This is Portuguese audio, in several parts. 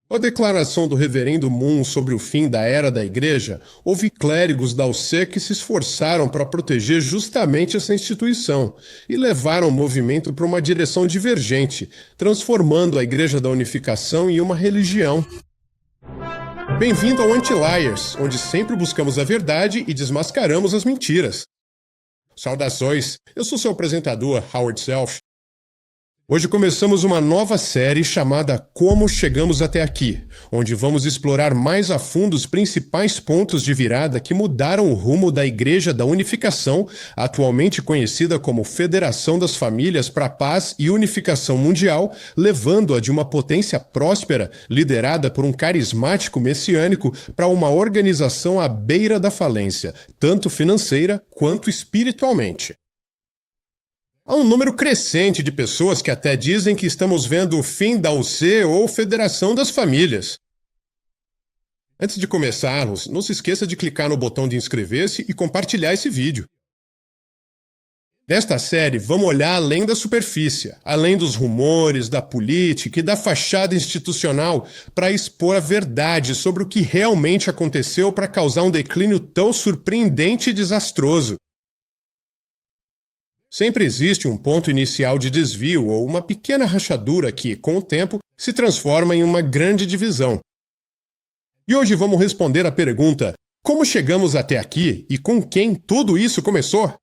Com a declaração do reverendo Moon sobre o fim da era da igreja, houve clérigos da UC que se esforçaram para proteger justamente essa instituição e levaram o movimento para uma direção divergente, transformando a Igreja da Unificação em uma religião. Bem-vindo ao Anti-Liars, onde sempre buscamos a verdade e desmascaramos as mentiras. Saudações, eu sou seu apresentador, Howard Self. Hoje começamos uma nova série chamada Como Chegamos Até Aqui, onde vamos explorar mais a fundo os principais pontos de virada que mudaram o rumo da Igreja da Unificação, atualmente conhecida como Federação das Famílias para a Paz e Unificação Mundial, levando-a de uma potência próspera, liderada por um carismático messiânico, para uma organização à beira da falência, tanto financeira quanto espiritualmente. Há um número crescente de pessoas que até dizem que estamos vendo o fim da UC ou Federação das Famílias. Antes de começarmos, não se esqueça de clicar no botão de inscrever-se e compartilhar esse vídeo. Nesta série, vamos olhar além da superfície, além dos rumores, da política e da fachada institucional, para expor a verdade sobre o que realmente aconteceu para causar um declínio tão surpreendente e desastroso. Sempre existe um ponto inicial de desvio ou uma pequena rachadura que, com o tempo, se transforma em uma grande divisão. E hoje vamos responder à pergunta: como chegamos até aqui e com quem tudo isso começou?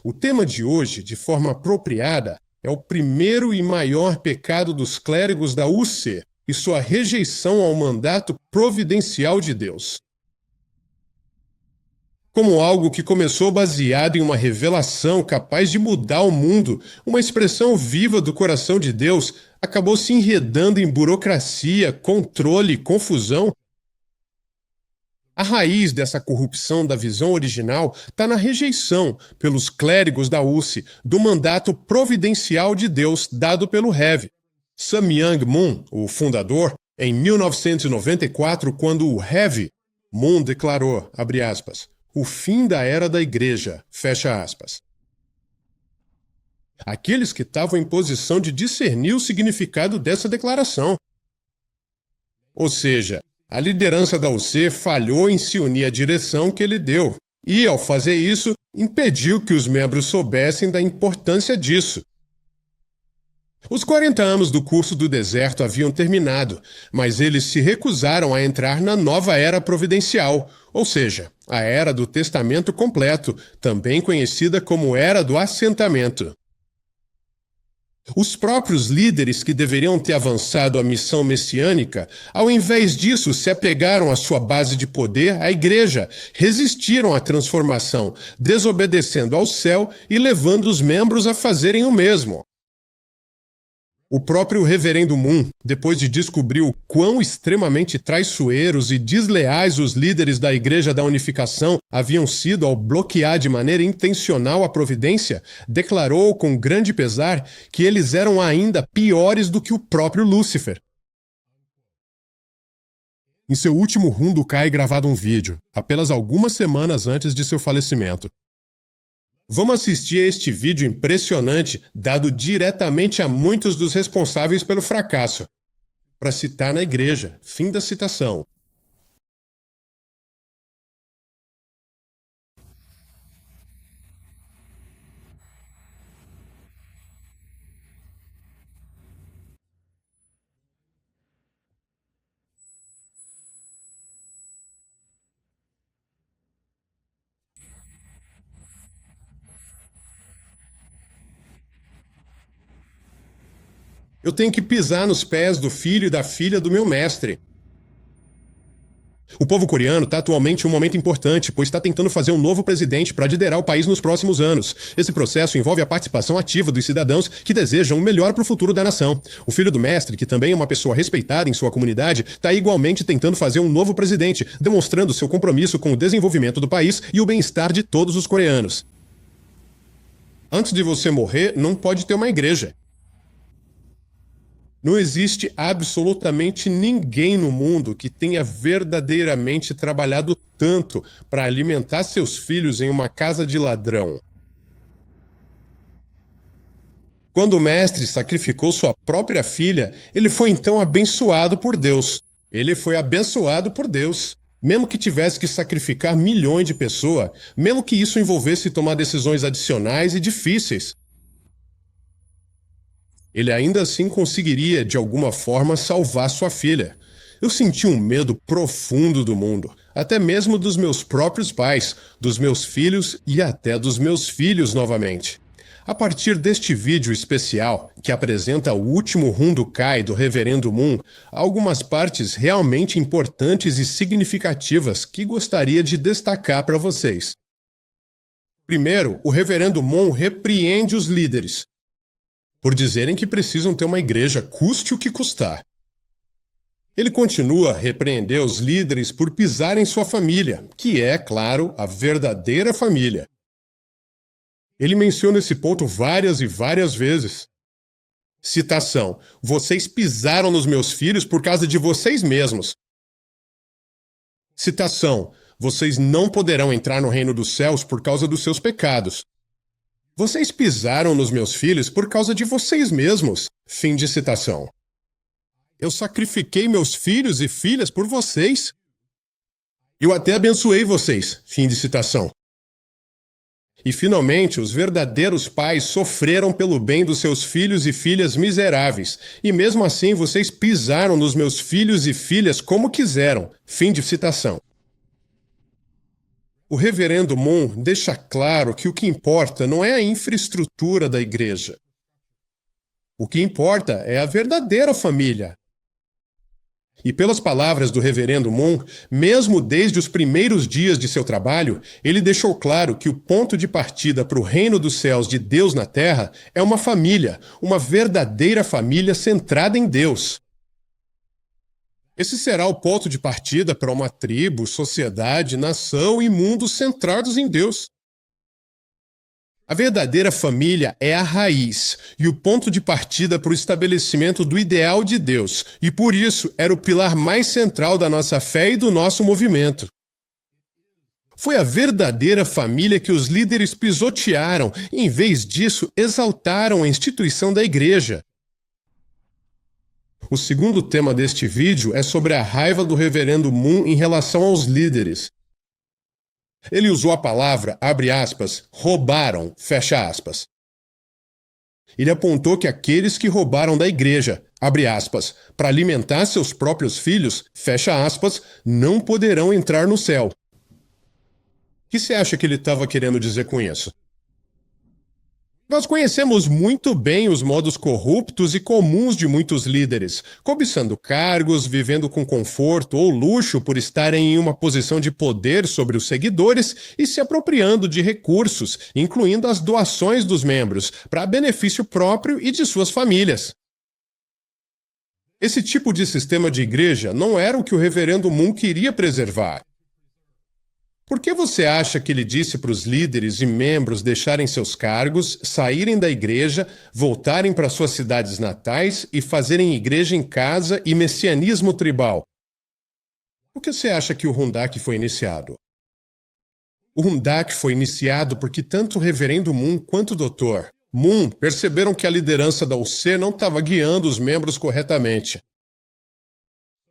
O tema de hoje, de forma apropriada, é o primeiro e maior pecado dos clérigos da UC e sua rejeição ao mandato providencial de Deus. Como algo que começou baseado em uma revelação capaz de mudar o mundo, uma expressão viva do coração de Deus, acabou se enredando em burocracia, controle e confusão. A raiz dessa corrupção da visão original está na rejeição, pelos clérigos da UC, do mandato providencial de Deus dado pelo Rev. Sun-Myung Moon, o fundador, em 1994, quando o Rev. Moon declarou, abre aspas, o fim da era da igreja, fecha aspas. Aqueles que estavam em posição de discernir o significado dessa declaração. Ou seja, a liderança da UC falhou em se unir à direção que ele deu e, ao fazer isso, impediu que os membros soubessem da importância disso. Os 40 anos do curso do deserto haviam terminado, mas eles se recusaram a entrar na nova era providencial, ou seja, a era do testamento completo, também conhecida como era do assentamento. Os próprios líderes que deveriam ter avançado a missão messiânica, ao invés disso, se apegaram à sua base de poder, a igreja, resistiram à transformação, desobedecendo ao céu e levando os membros a fazerem o mesmo. O próprio reverendo Moon, depois de descobrir o quão extremamente traiçoeiros e desleais os líderes da Igreja da Unificação haviam sido ao bloquear de maneira intencional a providência, declarou com grande pesar que eles eram ainda piores do que o próprio Lúcifer. Em seu último Rundukai gravado um vídeo, apenas algumas semanas antes de seu falecimento. Vamos assistir a este vídeo impressionante, dado diretamente a muitos dos responsáveis pelo fracasso. Para citar na igreja, fim da citação. Eu tenho que pisar nos pés do filho e da filha do meu mestre. O povo coreano está atualmente em um momento importante, pois está tentando fazer um novo presidente para liderar o país nos próximos anos. Esse processo envolve a participação ativa dos cidadãos que desejam o melhor para o futuro da nação. O filho do mestre, que também é uma pessoa respeitada em sua comunidade, está igualmente tentando fazer um novo presidente, demonstrando seu compromisso com o desenvolvimento do país e o bem-estar de todos os coreanos. Antes de você morrer, não pode ter uma igreja. Não existe absolutamente ninguém no mundo que tenha verdadeiramente trabalhado tanto para alimentar seus filhos em uma casa de ladrão. Quando o mestre sacrificou sua própria filha, ele foi então abençoado por Deus. Ele foi abençoado por Deus. Mesmo que tivesse que sacrificar milhões de pessoas, mesmo que isso envolvesse tomar decisões adicionais e difíceis, ele ainda assim conseguiria, de alguma forma, salvar sua filha. Eu senti um medo profundo do mundo, até mesmo dos meus próprios pais, dos meus filhos e até dos meus filhos novamente. A partir deste vídeo especial, que apresenta o último Rundukai do Reverendo Moon, há algumas partes realmente importantes e significativas que gostaria de destacar para vocês. Primeiro, o Reverendo Moon repreende os líderes por dizerem que precisam ter uma igreja, custe o que custar. Ele continua a repreender os líderes por pisarem sua família, que é, claro, a verdadeira família. Ele menciona esse ponto várias e várias vezes. Citação: vocês pisaram nos meus filhos por causa de vocês mesmos. Citação: vocês não poderão entrar no reino dos céus por causa dos seus pecados. Vocês pisaram nos meus filhos por causa de vocês mesmos. Fim de citação. Eu sacrifiquei meus filhos e filhas por vocês. Eu até abençoei vocês. Fim de citação. E, finalmente, os verdadeiros pais sofreram pelo bem dos seus filhos e filhas miseráveis. E mesmo assim, vocês pisaram nos meus filhos e filhas como quiseram. Fim de citação. O Reverendo Moon deixa claro que o que importa não é a infraestrutura da igreja. O que importa é a verdadeira família. E pelas palavras do Reverendo Moon, mesmo desde os primeiros dias de seu trabalho, ele deixou claro que o ponto de partida para o reino dos céus de Deus na terra é uma família, uma verdadeira família centrada em Deus. Esse será o ponto de partida para uma tribo, sociedade, nação e mundo centrados em Deus. A verdadeira família é a raiz e o ponto de partida para o estabelecimento do ideal de Deus, e por isso era o pilar mais central da nossa fé e do nosso movimento. Foi a verdadeira família que os líderes pisotearam e, em vez disso, exaltaram a instituição da igreja. O segundo tema deste vídeo é sobre a raiva do Reverendo Moon em relação aos líderes. Ele usou a palavra, abre aspas, roubaram, fecha aspas. Ele apontou que aqueles que roubaram da igreja, abre aspas, para alimentar seus próprios filhos, fecha aspas, não poderão entrar no céu. O que você acha que ele estava querendo dizer com isso? Nós conhecemos muito bem os modos corruptos e comuns de muitos líderes, cobiçando cargos, vivendo com conforto ou luxo por estarem em uma posição de poder sobre os seguidores e se apropriando de recursos, incluindo as doações dos membros, para benefício próprio e de suas famílias. Esse tipo de sistema de igreja não era o que o Reverendo Moon queria preservar. Por que você acha que ele disse para os líderes e membros deixarem seus cargos, saírem da igreja, voltarem para suas cidades natais e fazerem igreja em casa e messianismo tribal? Por que você acha que o Rundak foi iniciado? O Rundak foi iniciado porque tanto o Reverendo Moon quanto o Dr. Moon perceberam que a liderança da UC não estava guiando os membros corretamente.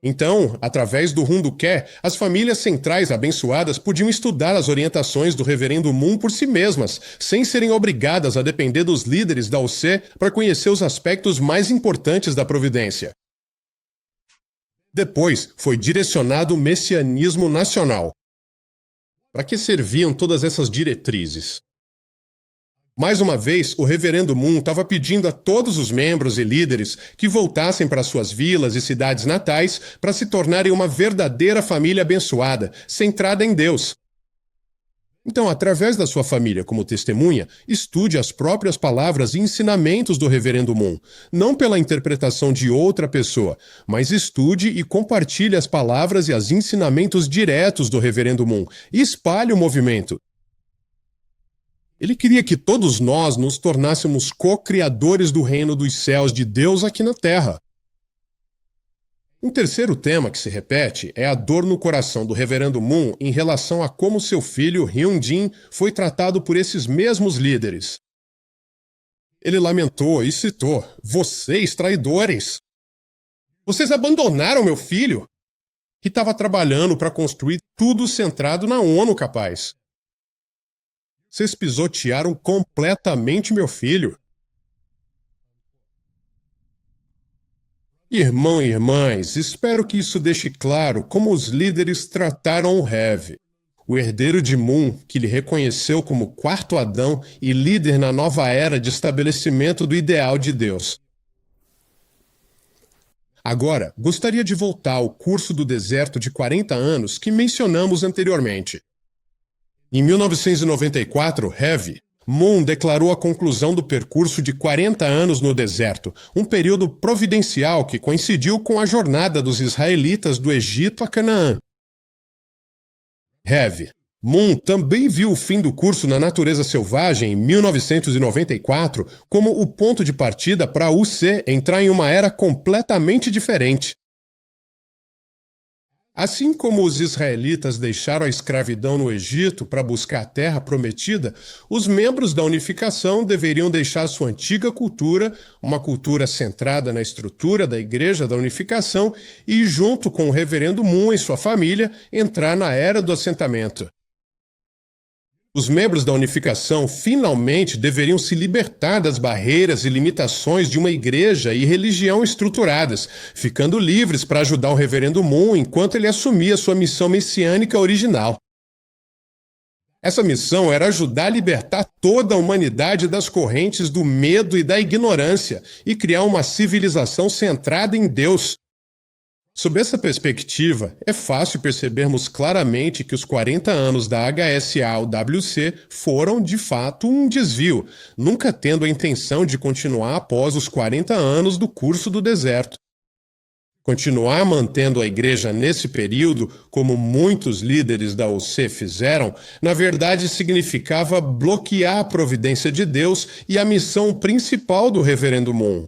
Então, através do Runduké, as famílias centrais abençoadas podiam estudar as orientações do Reverendo Moon por si mesmas, sem serem obrigadas a depender dos líderes da UC para conhecer os aspectos mais importantes da providência. Depois, foi direcionado o messianismo nacional. Para que serviam todas essas diretrizes? Mais uma vez, o Reverendo Moon estava pedindo a todos os membros e líderes que voltassem para suas vilas e cidades natais para se tornarem uma verdadeira família abençoada, centrada em Deus. Então, através da sua família como testemunha, estude as próprias palavras e ensinamentos do Reverendo Moon, não pela interpretação de outra pessoa, mas estude e compartilhe as palavras e os ensinamentos diretos do Reverendo Moon e espalhe o movimento. Ele queria que todos nós nos tornássemos co-criadores do reino dos céus de Deus aqui na Terra. Um terceiro tema que se repete é a dor no coração do Reverendo Moon em relação a como seu filho, Hyun-jin, foi tratado por esses mesmos líderes. Ele lamentou e citou: "Vocês, traidores! Vocês abandonaram meu filho, que estava trabalhando para construir tudo centrado na ONU, capaz. Vocês pisotearam completamente meu filho." Irmão e irmãs, espero que isso deixe claro como os líderes trataram o Hev, o herdeiro de Mun, que lhe reconheceu como quarto Adão e líder na nova era de estabelecimento do ideal de Deus. Agora, gostaria de voltar ao curso do deserto de 40 anos que mencionamos anteriormente. Em 1994, Hev, Mun declarou a conclusão do percurso de 40 anos no deserto, um período providencial que coincidiu com a jornada dos israelitas do Egito a Canaã. Hev, Mun também viu o fim do curso na natureza selvagem em 1994 como o ponto de partida para a UC entrar em uma era completamente diferente. Assim como os israelitas deixaram a escravidão no Egito para buscar a terra prometida, os membros da unificação deveriam deixar sua antiga cultura, uma cultura centrada na estrutura da Igreja da Unificação, e, junto com o reverendo Mun e sua família, entrar na era do assentamento. Os membros da unificação finalmente deveriam se libertar das barreiras e limitações de uma igreja e religião estruturadas, ficando livres para ajudar o reverendo Mun enquanto ele assumia sua missão messiânica original. Essa missão era ajudar a libertar toda a humanidade das correntes do medo e da ignorância e criar uma civilização centrada em Deus. Sob essa perspectiva, é fácil percebermos claramente que os 40 anos da HSA-UWC foram, de fato, um desvio, nunca tendo a intenção de continuar após os 40 anos do curso do deserto. Continuar mantendo a igreja nesse período, como muitos líderes da UC fizeram, na verdade significava bloquear a providência de Deus e a missão principal do reverendo Mun.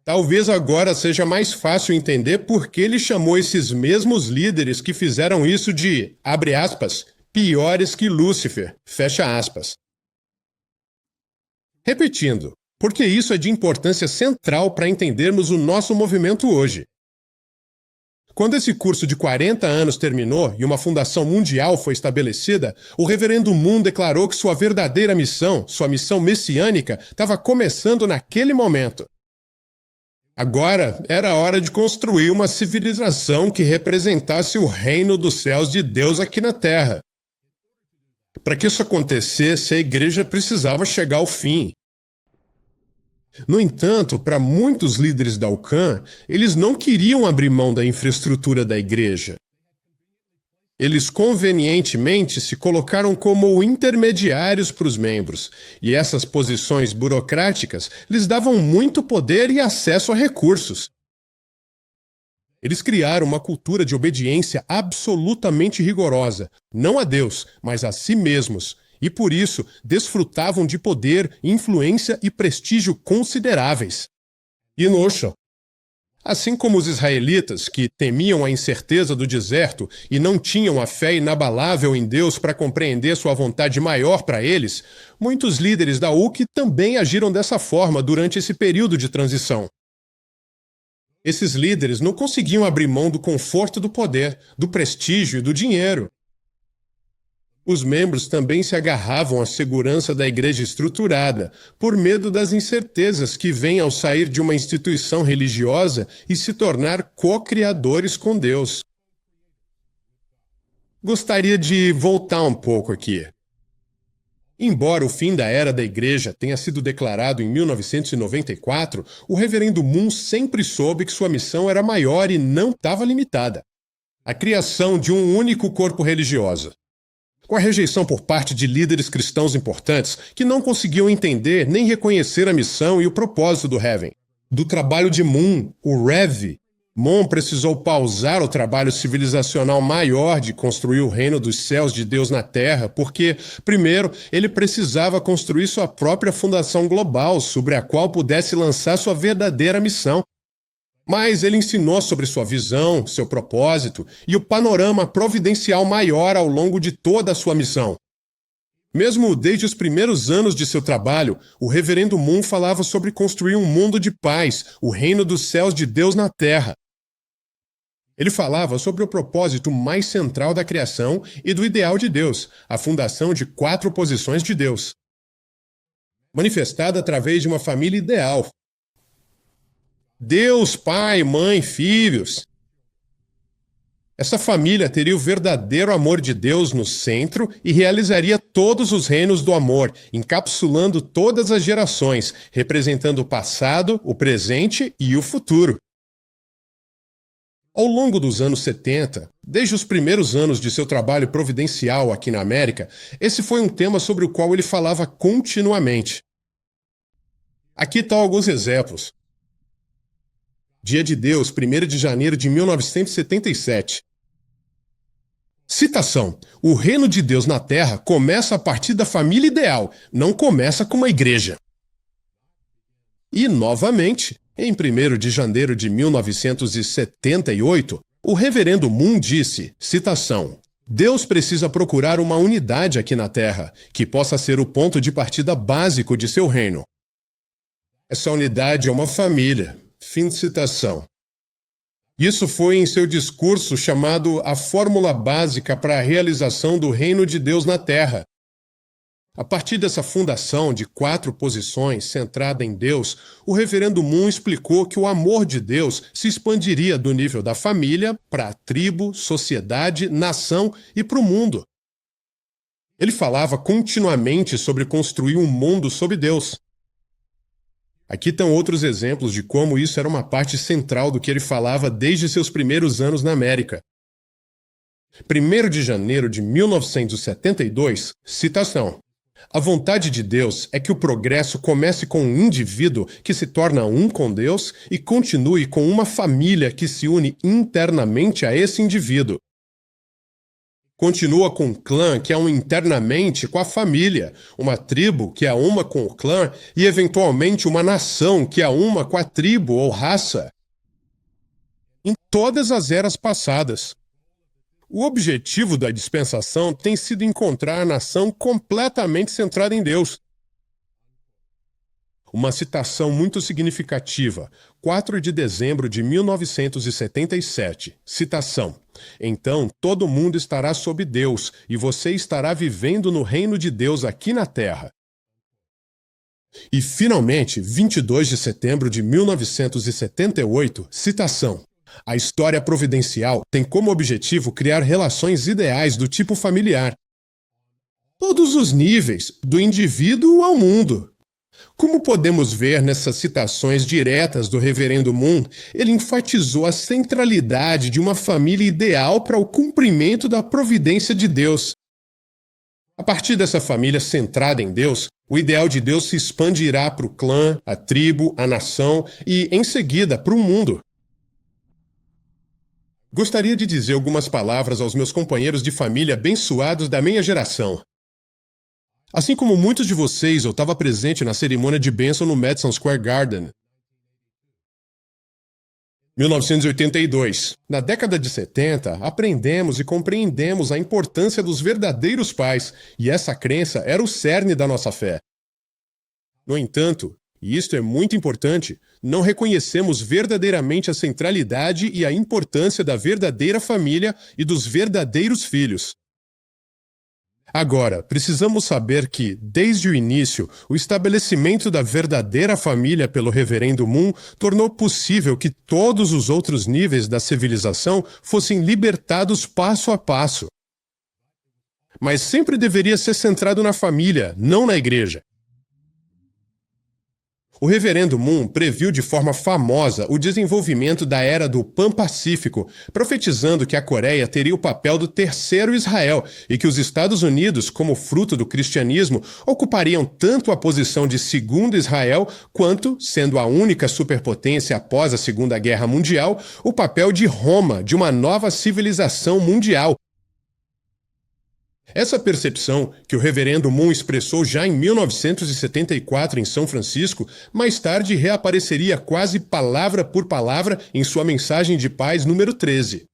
Talvez agora seja mais fácil entender por que ele chamou esses mesmos líderes que fizeram isso de, abre aspas, piores que Lúcifer, fecha aspas. Repetindo, porque isso é de importância central para entendermos o nosso movimento hoje. Quando esse curso de 40 anos terminou e uma fundação mundial foi estabelecida, o reverendo Mun declarou que sua verdadeira missão, sua missão messiânica, estava começando naquele momento. Agora era a hora de construir uma civilização que representasse o reino dos céus de Deus aqui na Terra. Para que isso acontecesse, a igreja precisava chegar ao fim. No entanto, para muitos líderes da UCAN, eles não queriam abrir mão da infraestrutura da igreja. Eles convenientemente se colocaram como intermediários para os membros, e essas posições burocráticas lhes davam muito poder e acesso a recursos. Eles criaram uma cultura de obediência absolutamente rigorosa, não a Deus, mas a si mesmos, e por isso desfrutavam de poder, influência e prestígio consideráveis. E Notion. Assim como os israelitas, que temiam a incerteza do deserto e não tinham a fé inabalável em Deus para compreender sua vontade maior para eles, muitos líderes da UC também agiram dessa forma durante esse período de transição. Esses líderes não conseguiam abrir mão do conforto do poder, do prestígio e do dinheiro. Os membros também se agarravam à segurança da igreja estruturada, por medo das incertezas que vêm ao sair de uma instituição religiosa e se tornar co-criadores com Deus. Gostaria de voltar um pouco aqui. Embora o fim da era da igreja tenha sido declarado em 1994, o reverendo Mun sempre soube que sua missão era maior e não estava limitada. A criação de um único corpo religioso. Com a rejeição por parte de líderes cristãos importantes que não conseguiam entender nem reconhecer a missão e o propósito do Heaven. Do trabalho de Mun, o Rev, Mun precisou pausar o trabalho civilizacional maior de construir o reino dos céus de Deus na Terra, porque, primeiro, ele precisava construir sua própria fundação global sobre a qual pudesse lançar sua verdadeira missão. Mas ele ensinou sobre sua visão, seu propósito e o panorama providencial maior ao longo de toda a sua missão. Mesmo desde os primeiros anos de seu trabalho, o reverendo Moon falava sobre construir um mundo de paz, o reino dos céus de Deus na Terra. Ele falava sobre o propósito mais central da criação e do ideal de Deus, a fundação de 4 posições de Deus, manifestada através de uma família ideal. Deus, pai, mãe, filhos. Essa família teria o verdadeiro amor de Deus no centro e realizaria todos os reinos do amor, encapsulando todas as gerações, representando o passado, o presente e o futuro. Ao longo dos anos 70, desde os primeiros anos de seu trabalho providencial aqui na América, esse foi um tema sobre o qual ele falava continuamente. Aqui estão alguns exemplos. Dia de Deus, 1º de janeiro de 1977. Citação: o reino de Deus na Terra começa a partir da família ideal, não começa com uma igreja. E, novamente, em 1º de janeiro de 1978, o reverendo Moon disse, citação: Deus precisa procurar uma unidade aqui na Terra, que possa ser o ponto de partida básico de seu reino. Essa unidade é uma família. Fim de citação. Isso foi em seu discurso chamado A Fórmula Básica para a Realização do Reino de Deus na Terra. A partir dessa fundação de 4 posições centrada em Deus, o reverendo Moon explicou que o amor de Deus se expandiria do nível da família para a tribo, sociedade, nação e para o mundo. Ele falava continuamente sobre construir um mundo sob Deus. Aqui estão outros exemplos de como isso era uma parte central do que ele falava desde seus primeiros anos na América. 1º de janeiro de 1972, citação: a vontade de Deus é que o progresso comece com um indivíduo que se torna um com Deus e continue com uma família que se une internamente a esse indivíduo. Continua com o clã, que é um internamente com a família, uma tribo, que é uma com o clã, e eventualmente uma nação, que é uma com a tribo ou raça. Em todas as eras passadas. O objetivo da dispensação tem sido encontrar a nação completamente centrada em Deus. Uma citação muito significativa, 4 de dezembro de 1977, citação: então todo mundo estará sob Deus, e você estará vivendo no reino de Deus aqui na Terra. E, finalmente, 22 de setembro de 1978, citação: a história providencial tem como objetivo criar relações ideais do tipo familiar. Todos os níveis, do indivíduo ao mundo. Como podemos ver nessas citações diretas do reverendo Moon, ele enfatizou a centralidade de uma família ideal para o cumprimento da providência de Deus. A partir dessa família centrada em Deus, o ideal de Deus se expandirá para o clã, a tribo, a nação e, em seguida, para o mundo. Gostaria de dizer algumas palavras aos meus companheiros de família abençoados da minha geração. Assim como muitos de vocês, eu estava presente na cerimônia de bênção no Madison Square Garden. 1982. Na década de 70, aprendemos e compreendemos a importância dos verdadeiros pais, e essa crença era o cerne da nossa fé. No entanto, e isto é muito importante, não reconhecemos verdadeiramente a centralidade e a importância da verdadeira família e dos verdadeiros filhos. Agora, precisamos saber que, desde o início, o estabelecimento da verdadeira família pelo reverendo Moon tornou possível que todos os outros níveis da civilização fossem libertados passo a passo. Mas sempre deveria ser centrado na família, não na igreja. O reverendo Moon previu de forma famosa o desenvolvimento da era do Pan-Pacífico, profetizando que a Coreia teria o papel do terceiro Israel e que os Estados Unidos, como fruto do cristianismo, ocupariam tanto a posição de segundo Israel quanto, sendo a única superpotência após a Segunda Guerra Mundial, o papel de Roma, de uma nova civilização mundial. Essa percepção, que o reverendo Moon expressou já em 1974 em São Francisco, mais tarde reapareceria quase palavra por palavra em sua mensagem de paz número 13.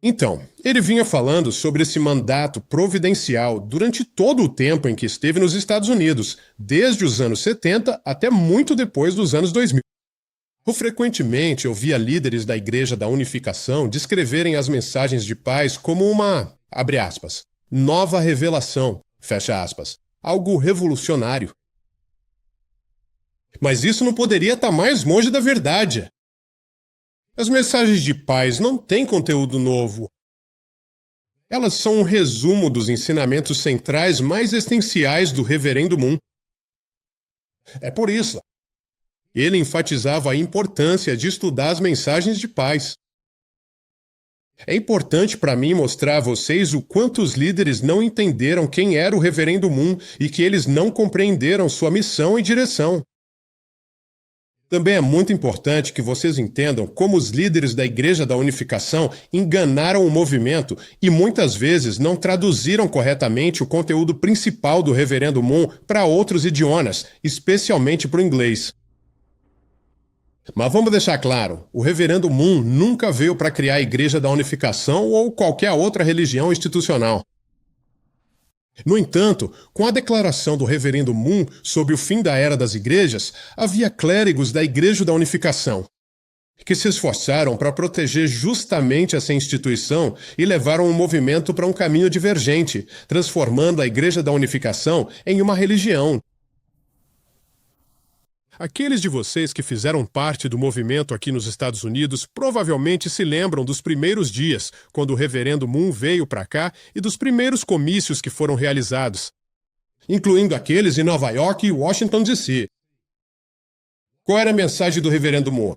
Então, ele vinha falando sobre esse mandato providencial durante todo o tempo em que esteve nos Estados Unidos, desde os anos 70 até muito depois dos anos 2000. Frequentemente eu via líderes da Igreja da Unificação descreverem as mensagens de paz como uma, abre aspas, nova revelação, fecha aspas, algo revolucionário. Mas isso não poderia estar mais longe da verdade. As mensagens de paz não têm conteúdo novo. Elas são um resumo dos ensinamentos centrais mais essenciais do Reverendo Moon. É por isso. Ele enfatizava a importância de estudar as mensagens de paz. É importante para mim mostrar a vocês o quanto os líderes não entenderam quem era o Reverendo Moon e que eles não compreenderam sua missão e direção. Também é muito importante que vocês entendam como os líderes da Igreja da Unificação enganaram o movimento e muitas vezes não traduziram corretamente o conteúdo principal do Reverendo Moon para outros idiomas, especialmente para o inglês. Mas vamos deixar claro, o Reverendo Moon nunca veio para criar a Igreja da Unificação ou qualquer outra religião institucional. No entanto, com a declaração do Reverendo Moon sobre o fim da Era das Igrejas, havia clérigos da Igreja da Unificação, que se esforçaram para proteger justamente essa instituição e levaram o movimento para um caminho divergente, transformando a Igreja da Unificação em uma religião. Aqueles de vocês que fizeram parte do movimento aqui nos Estados Unidos provavelmente se lembram dos primeiros dias, quando o Reverendo Moon veio para cá, e dos primeiros comícios que foram realizados, incluindo aqueles em Nova York e Washington, D.C. Qual era a mensagem do Reverendo Moon?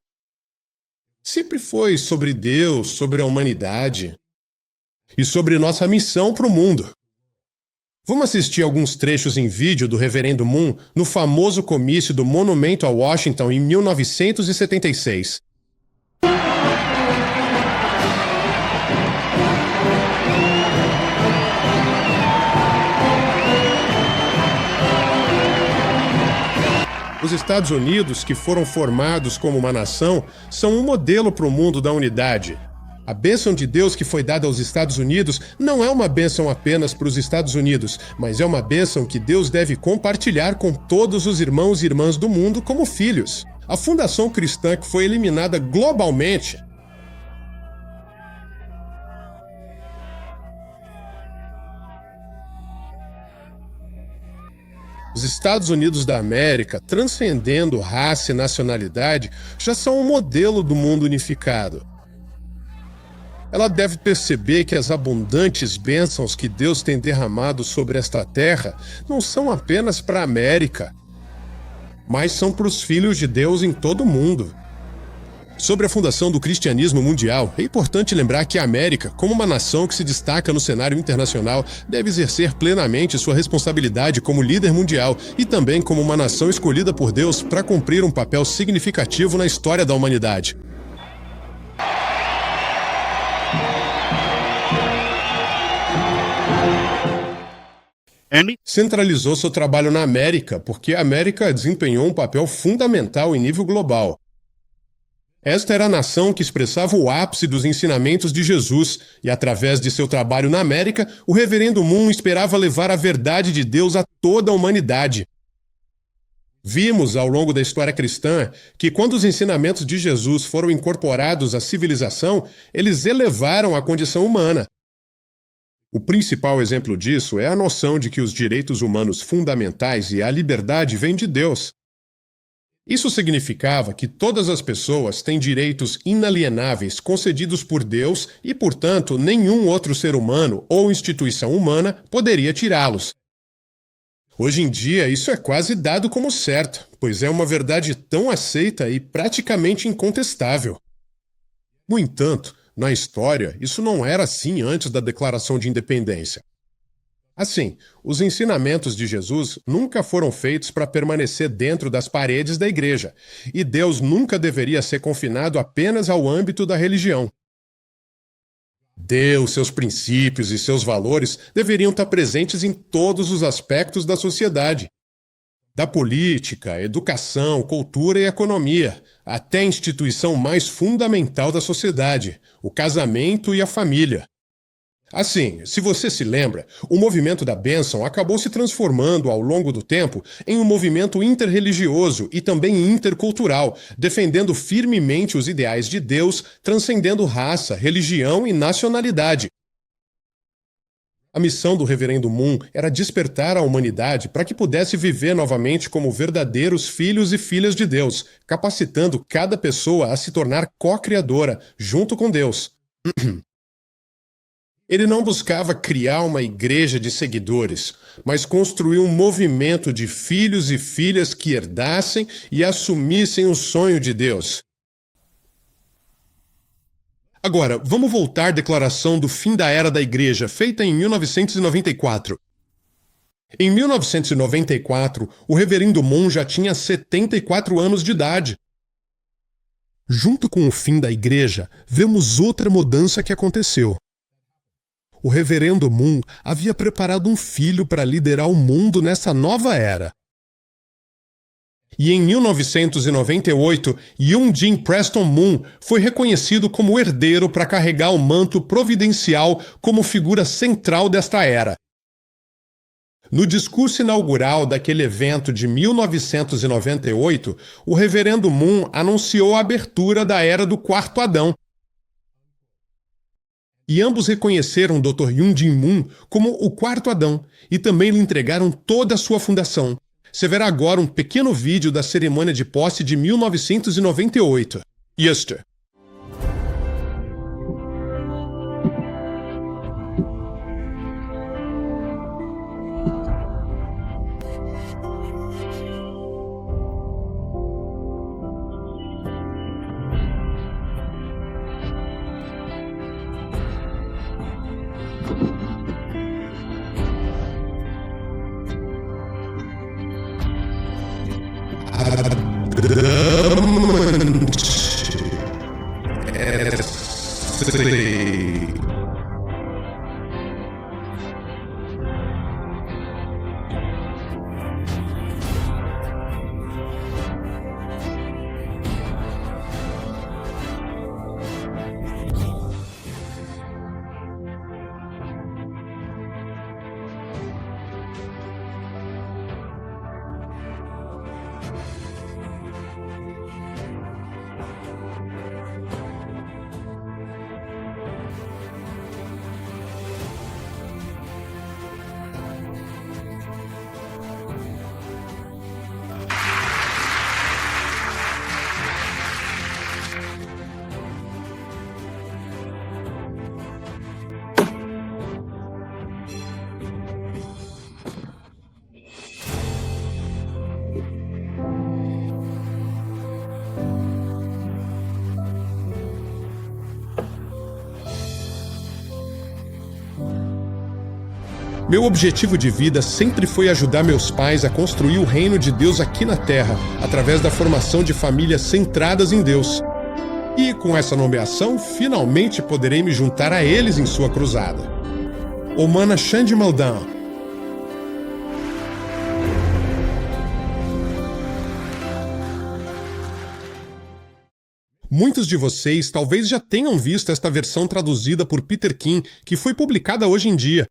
Sempre foi sobre Deus, sobre a humanidade e sobre nossa missão para o mundo. Vamos assistir alguns trechos em vídeo do Reverendo Moon no famoso comício do Monumento a Washington em 1976. Os Estados Unidos, que foram formados como uma nação, são um modelo para o mundo da unidade. A bênção de Deus que foi dada aos Estados Unidos não é uma bênção apenas para os Estados Unidos, mas é uma bênção que Deus deve compartilhar com todos os irmãos e irmãs do mundo como filhos. A fundação cristã que foi eliminada globalmente. Os Estados Unidos da América, transcendendo raça e nacionalidade, já são um modelo do mundo unificado. Ela deve perceber que as abundantes bênçãos que Deus tem derramado sobre esta terra não são apenas para a América, mas são para os filhos de Deus em todo o mundo. Sobre a fundação do cristianismo mundial, é importante lembrar que a América, como uma nação que se destaca no cenário internacional, deve exercer plenamente sua responsabilidade como líder mundial e também como uma nação escolhida por Deus para cumprir um papel significativo na história da humanidade. Centralizou seu trabalho na América, porque a América desempenhou um papel fundamental em nível global. Esta era a nação que expressava o ápice dos ensinamentos de Jesus, e através de seu trabalho na América, o Reverendo Moon esperava levar a verdade de Deus a toda a humanidade. Vimos, ao longo da história cristã, que quando os ensinamentos de Jesus foram incorporados à civilização, eles elevaram a condição humana. O principal exemplo disso é a noção de que os direitos humanos fundamentais e a liberdade vêm de Deus. Isso significava que todas as pessoas têm direitos inalienáveis concedidos por Deus e, portanto, nenhum outro ser humano ou instituição humana poderia tirá-los. Hoje em dia, isso é quase dado como certo, pois é uma verdade tão aceita e praticamente incontestável. No entanto, na história, isso não era assim antes da Declaração de Independência. Assim, os ensinamentos de Jesus nunca foram feitos para permanecer dentro das paredes da igreja, e Deus nunca deveria ser confinado apenas ao âmbito da religião. Deus, seus princípios e seus valores deveriam estar presentes em todos os aspectos da sociedade. Da política, educação, cultura e economia, até a instituição mais fundamental da sociedade, o casamento e a família. Assim, se você se lembra, o movimento da bênção acabou se transformando ao longo do tempo em um movimento interreligioso e também intercultural, defendendo firmemente os ideais de Deus, transcendendo raça, religião e nacionalidade. A missão do Reverendo Moon era despertar a humanidade para que pudesse viver novamente como verdadeiros filhos e filhas de Deus, capacitando cada pessoa a se tornar co-criadora, junto com Deus. Ele não buscava criar uma igreja de seguidores, mas construir um movimento de filhos e filhas que herdassem e assumissem o sonho de Deus. Agora, vamos voltar à declaração do fim da Era da Igreja, feita em 1994. Em 1994, o Reverendo Moon já tinha 74 anos de idade. Junto com o fim da Igreja, vemos outra mudança que aconteceu. O Reverendo Moon havia preparado um filho para liderar o mundo nessa nova era. E em 1998, Yoon-Jin Preston Moon foi reconhecido como herdeiro para carregar o manto providencial como figura central desta era. No discurso inaugural daquele evento de 1998, o Reverendo Moon anunciou a abertura da Era do Quarto Adão. E ambos reconheceram Dr. Yoon-Jin Moon como o quarto Adão e também lhe entregaram toda a sua fundação. Você verá agora um pequeno vídeo da cerimônia de posse de 1998. Yester. Meu objetivo de vida sempre foi ajudar meus pais a construir o reino de Deus aqui na Terra, através da formação de famílias centradas em Deus. E com essa nomeação, finalmente poderei me juntar a eles em sua cruzada. Omana Chandi Maldan. Muitos de vocês talvez já tenham visto esta versão traduzida por Peter King, que foi publicada hoje em dia.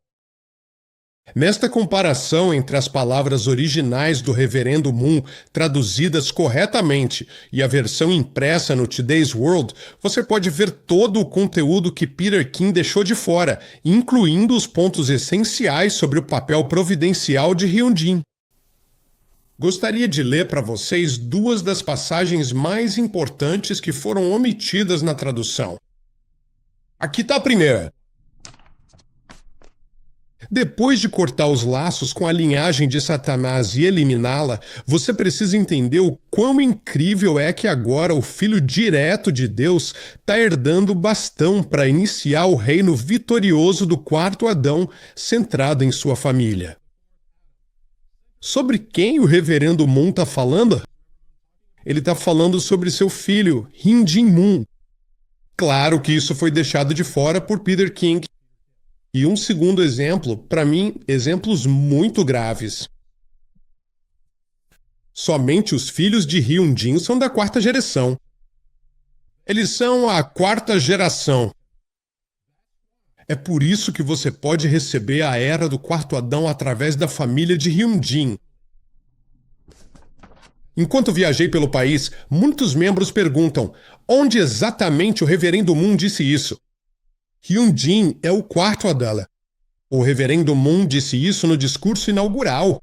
Nesta comparação entre as palavras originais do Reverendo Moon traduzidas corretamente e a versão impressa no Today's World, você pode ver todo o conteúdo que Peter King deixou de fora, incluindo os pontos essenciais sobre o papel providencial de Hyun-Jin. Gostaria de ler para vocês duas das passagens mais importantes que foram omitidas na tradução. Aqui está a primeira. Depois de cortar os laços com a linhagem de Satanás e eliminá-la, você precisa entender o quão incrível é que agora o Filho direto de Deus está herdando o bastão para iniciar o reino vitorioso do quarto Adão, centrado em sua família. Sobre quem o Reverendo Moon está falando? Ele está falando sobre seu filho, Hyun-Jin Moon. Claro que isso foi deixado de fora por Peter King. E um segundo exemplo, para mim, exemplos muito graves. Somente os filhos de Hyun-jin são da quarta geração. Eles são a quarta geração. É por isso que você pode receber a Era do Quarto Adão através da família de Hyun-jin. Enquanto viajei pelo país, muitos membros perguntam onde exatamente o Reverendo Moon disse isso. Hyun-jin é o quarto Adala. O Reverendo Moon disse isso no discurso inaugural.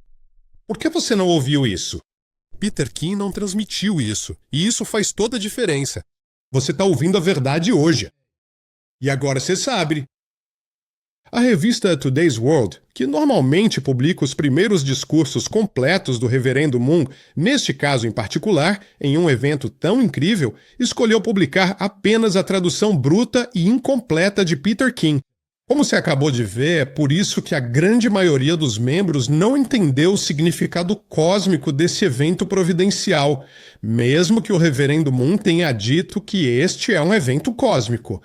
Por que você não ouviu isso? Peter Kim não transmitiu isso, e isso faz toda a diferença. Você está ouvindo a verdade hoje. E agora você sabe. A revista Today's World, que normalmente publica os primeiros discursos completos do Reverendo Moon, neste caso em particular, em um evento tão incrível, escolheu publicar apenas a tradução bruta e incompleta de Peter Kim. Como você acabou de ver, é por isso que a grande maioria dos membros não entendeu o significado cósmico desse evento providencial, mesmo que o Reverendo Moon tenha dito que este é um evento cósmico.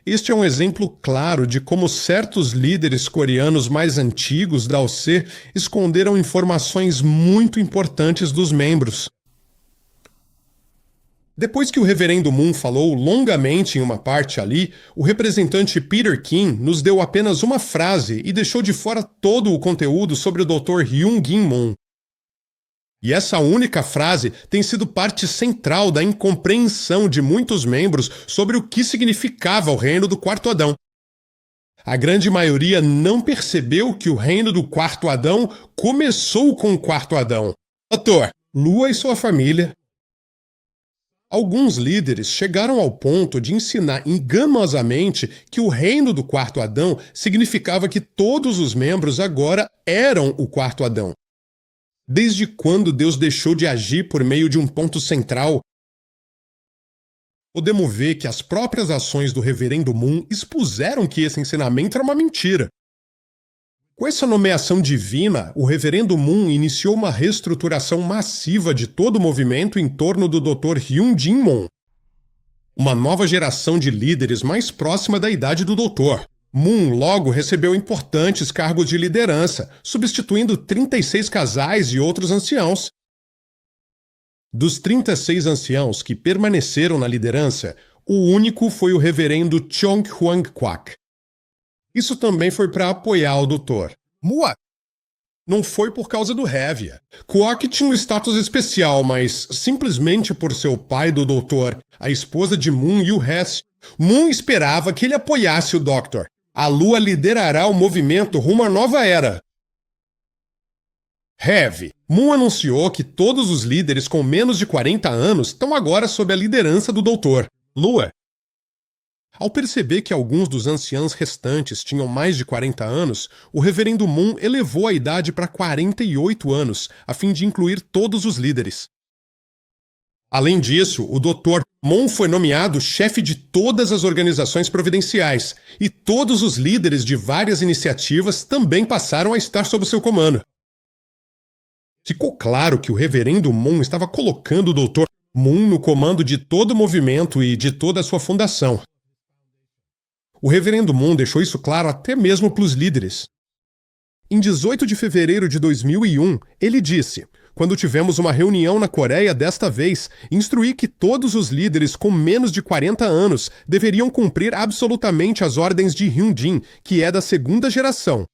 Este é um exemplo claro de como certos líderes coreanos mais antigos da OC esconderam informações muito importantes dos membros. Depois que o Reverendo Moon falou longamente em uma parte ali, o representante Peter Kim nos deu apenas uma frase e deixou de fora todo o conteúdo sobre o Dr. Hyun-jin Moon. E essa única frase tem sido parte central da incompreensão de muitos membros sobre o que significava o reino do quarto Adão. A grande maioria não percebeu que o reino do quarto Adão começou com o quarto Adão. Doutor, Lua e sua família. Alguns líderes chegaram ao ponto de ensinar enganosamente que o reino do quarto Adão significava que todos os membros agora eram o quarto Adão. Desde quando Deus deixou de agir por meio de um ponto central? Podemos ver que as próprias ações do Reverendo Moon expuseram que esse ensinamento era uma mentira. Com essa nomeação divina, o Reverendo Moon iniciou uma reestruturação massiva de todo o movimento em torno do Dr. Hyun-jin Moon. Uma nova geração de líderes mais próxima da idade do doutor. Moon logo recebeu importantes cargos de liderança, substituindo 36 casais e outros anciãos. Dos 36 anciãos que permaneceram na liderança, o único foi o reverendo Chong Hwang-kwak. Isso também foi para apoiar o doutor. Mua! Não foi por causa do Hevia. Kwak tinha um status especial, mas simplesmente por seu pai do doutor, a esposa de Moon e o Hess, Moon esperava que ele apoiasse o Doctor. A Lua liderará o movimento rumo à nova era. Heavy. Moon anunciou que todos os líderes com menos de 40 anos estão agora sob a liderança do Doutor. Lua. Ao perceber que alguns dos anciãos restantes tinham mais de 40 anos, o Reverendo Moon elevou a idade para 48 anos, a fim de incluir todos os líderes. Além disso, o Dr. Moon foi nomeado chefe de todas as organizações providenciais, e todos os líderes de várias iniciativas também passaram a estar sob seu comando. Ficou claro que o Reverendo Moon estava colocando o Dr. Moon no comando de todo o movimento e de toda a sua fundação. O Reverendo Moon deixou isso claro até mesmo para os líderes. Em 18 de fevereiro de 2001, ele disse: quando tivemos uma reunião na Coreia desta vez, instruí que todos os líderes com menos de 40 anos deveriam cumprir absolutamente as ordens de Hyun-jin, que é da segunda geração.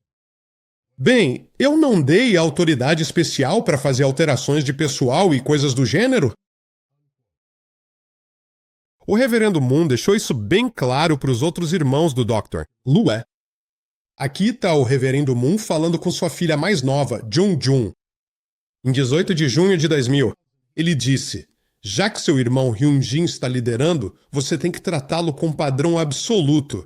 Bem, eu não dei autoridade especial para fazer alterações de pessoal e coisas do gênero? O Reverendo Moon deixou isso bem claro para os outros irmãos do Dr. Lue. Aqui está o Reverendo Moon falando com sua filha mais nova, Jung-jun. Em 18 de junho de 2000, ele disse: já que seu irmão Hyun-jin está liderando, você tem que tratá-lo com padrão absoluto.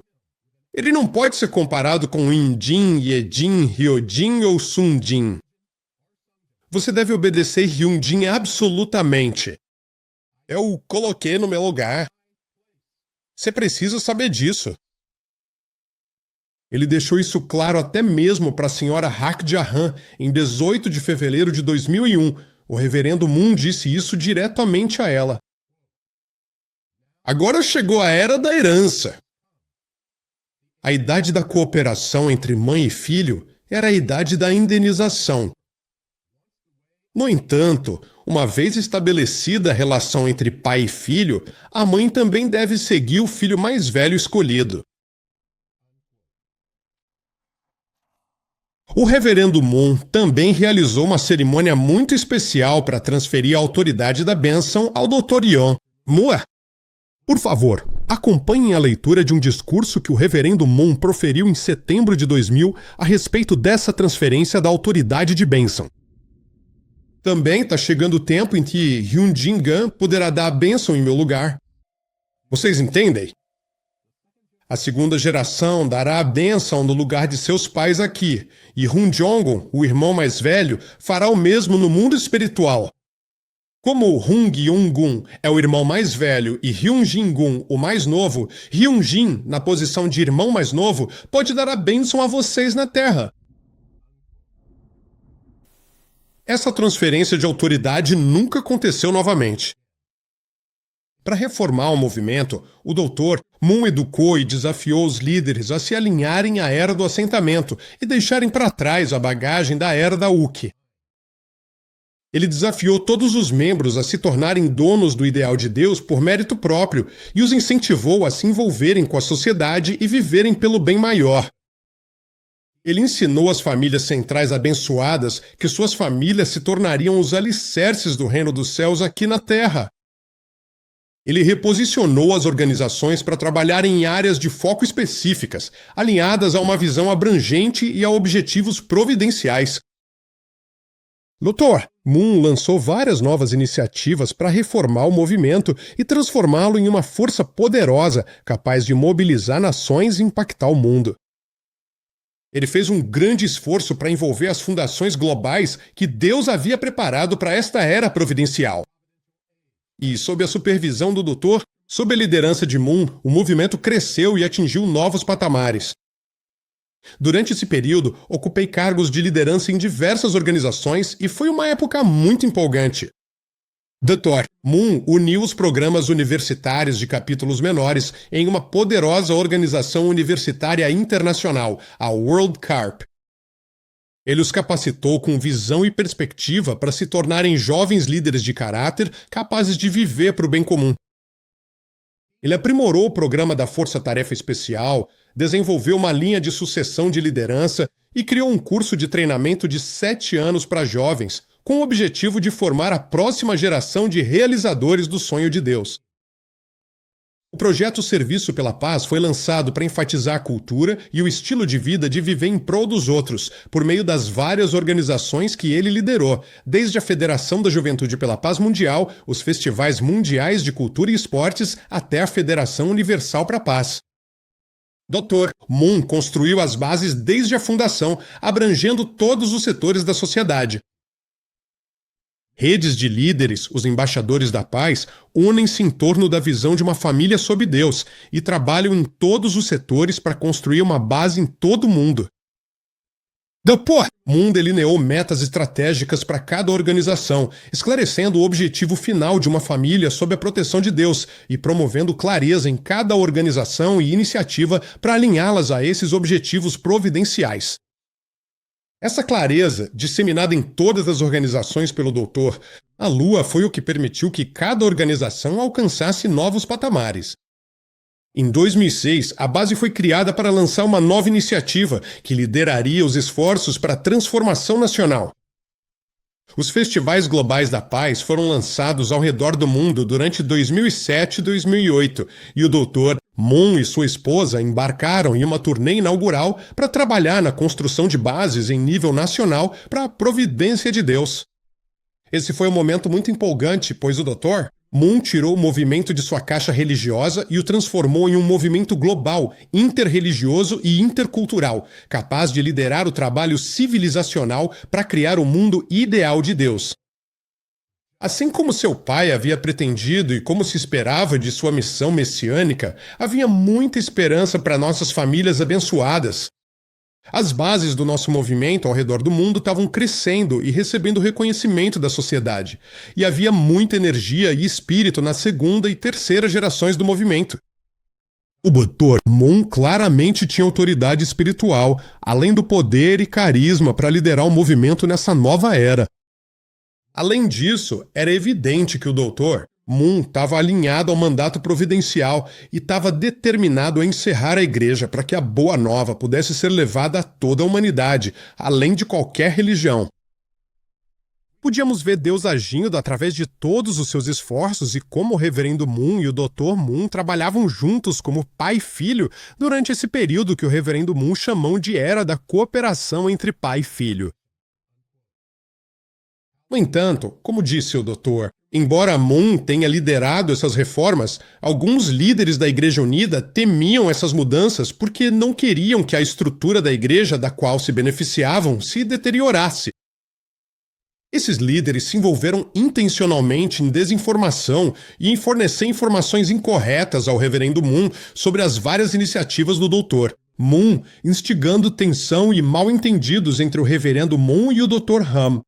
Ele não pode ser comparado com In-jin, Ye-jin, Hyo-jin ou Sun-jin. Você deve obedecer Hyun-jin absolutamente. Eu o coloquei no meu lugar. Você precisa saber disso. Ele deixou isso claro até mesmo para a senhora Hak Ja-han em 18 de fevereiro de 2001. O Reverendo Moon disse isso diretamente a ela. Agora chegou a era da herança. A idade da cooperação entre mãe e filho era a idade da indenização. No entanto, uma vez estabelecida a relação entre pai e filho, a mãe também deve seguir o filho mais velho escolhido. O reverendo Moon também realizou uma cerimônia muito especial para transferir a autoridade da bênção ao Dr. Yon. Mua! Por favor, acompanhem a leitura de um discurso que o reverendo Moon proferiu em setembro de 2000 a respeito dessa transferência da autoridade de bênção. Também está chegando o tempo em que Hyun Jin Gun poderá dar a bênção em meu lugar. Vocês entendem? A segunda geração dará a bênção no lugar de seus pais aqui, e Hun Jong-un, o irmão mais velho, fará o mesmo no mundo espiritual. Como Hung Yong-gun é o irmão mais velho e Hyun Jin-gun o mais novo, Hyun Jin, na posição de irmão mais novo, pode dar a bênção a vocês na Terra. Essa transferência de autoridade nunca aconteceu novamente. Para reformar o movimento, o Dr. Moon educou e desafiou os líderes a se alinharem à era do assentamento e deixarem para trás a bagagem da era da Uki. Ele desafiou todos os membros a se tornarem donos do ideal de Deus por mérito próprio e os incentivou a se envolverem com a sociedade e viverem pelo bem maior. Ele ensinou às famílias centrais abençoadas que suas famílias se tornariam os alicerces do reino dos céus aqui na Terra. Ele reposicionou as organizações para trabalhar em áreas de foco específicas, alinhadas a uma visão abrangente e a objetivos providenciais. Dr. Moon lançou várias novas iniciativas para reformar o movimento e transformá-lo em uma força poderosa, capaz de mobilizar nações e impactar o mundo. Ele fez um grande esforço para envolver as fundações globais que Deus havia preparado para esta era providencial. E, sob a supervisão do Doutor, sob a liderança de Moon, o movimento cresceu e atingiu novos patamares. Durante esse período, ocupei cargos de liderança em diversas organizações e foi uma época muito empolgante. Dr. Moon uniu os programas universitários de capítulos menores em uma poderosa organização universitária internacional, a World CARP. Ele os capacitou com visão e perspectiva para se tornarem jovens líderes de caráter capazes de viver para o bem comum. Ele aprimorou o programa da Força Tarefa Especial, desenvolveu uma linha de sucessão de liderança e criou um curso de treinamento de 7 anos para jovens, com o objetivo de formar a próxima geração de realizadores do sonho de Deus. O projeto Serviço pela Paz foi lançado para enfatizar a cultura e o estilo de vida de viver em prol dos outros, por meio das várias organizações que ele liderou, desde a Federação da Juventude pela Paz Mundial, os Festivais Mundiais de Cultura e Esportes, até a Federação Universal para a Paz. Dr. Moon construiu as bases desde a fundação, abrangendo todos os setores da sociedade. Redes de líderes, os embaixadores da paz, unem-se em torno da visão de uma família sob Deus e trabalham em todos os setores para construir uma base em todo o mundo. Depois, Moon delineou metas estratégicas para cada organização, esclarecendo o objetivo final de uma família sob a proteção de Deus e promovendo clareza em cada organização e iniciativa para alinhá-las a esses objetivos providenciais. Essa clareza, disseminada em todas as organizações pelo Doutor, a Lua foi o que permitiu que cada organização alcançasse novos patamares. Em 2006, a base foi criada para lançar uma nova iniciativa que lideraria os esforços para a transformação nacional. Os Festivais Globais da Paz foram lançados ao redor do mundo durante 2007 e 2008, e o Dr. Moon e sua esposa embarcaram em uma turnê inaugural para trabalhar na construção de bases em nível nacional para a providência de Deus. Esse foi um momento muito empolgante, pois o Dr. Moon tirou o movimento de sua caixa religiosa e o transformou em um movimento global, interreligioso e intercultural, capaz de liderar o trabalho civilizacional para criar o mundo ideal de Deus. Assim como seu pai havia pretendido e como se esperava de sua missão messiânica, havia muita esperança para nossas famílias abençoadas. As bases do nosso movimento ao redor do mundo estavam crescendo e recebendo reconhecimento da sociedade, e havia muita energia e espírito na segunda e terceira gerações do movimento. O Dr. Moon claramente tinha autoridade espiritual, além do poder e carisma para liderar o movimento nessa nova era. Além disso, era evidente que o doutor Moon estava alinhado ao mandato providencial e estava determinado a encerrar a igreja para que a boa nova pudesse ser levada a toda a humanidade, além de qualquer religião. Podíamos ver Deus agindo através de todos os seus esforços e como o reverendo Moon e o Dr. Moon trabalhavam juntos como pai e filho durante esse período que o reverendo Moon chamou de Era da Cooperação entre Pai e Filho. No entanto, como disse o doutor, embora Moon tenha liderado essas reformas, alguns líderes da Igreja Unida temiam essas mudanças porque não queriam que a estrutura da igreja da qual se beneficiavam se deteriorasse. Esses líderes se envolveram intencionalmente em desinformação e em fornecer informações incorretas ao reverendo Moon sobre as várias iniciativas do doutor. Moon instigando tensão e mal-entendidos entre o reverendo Moon e o Dr. Ham.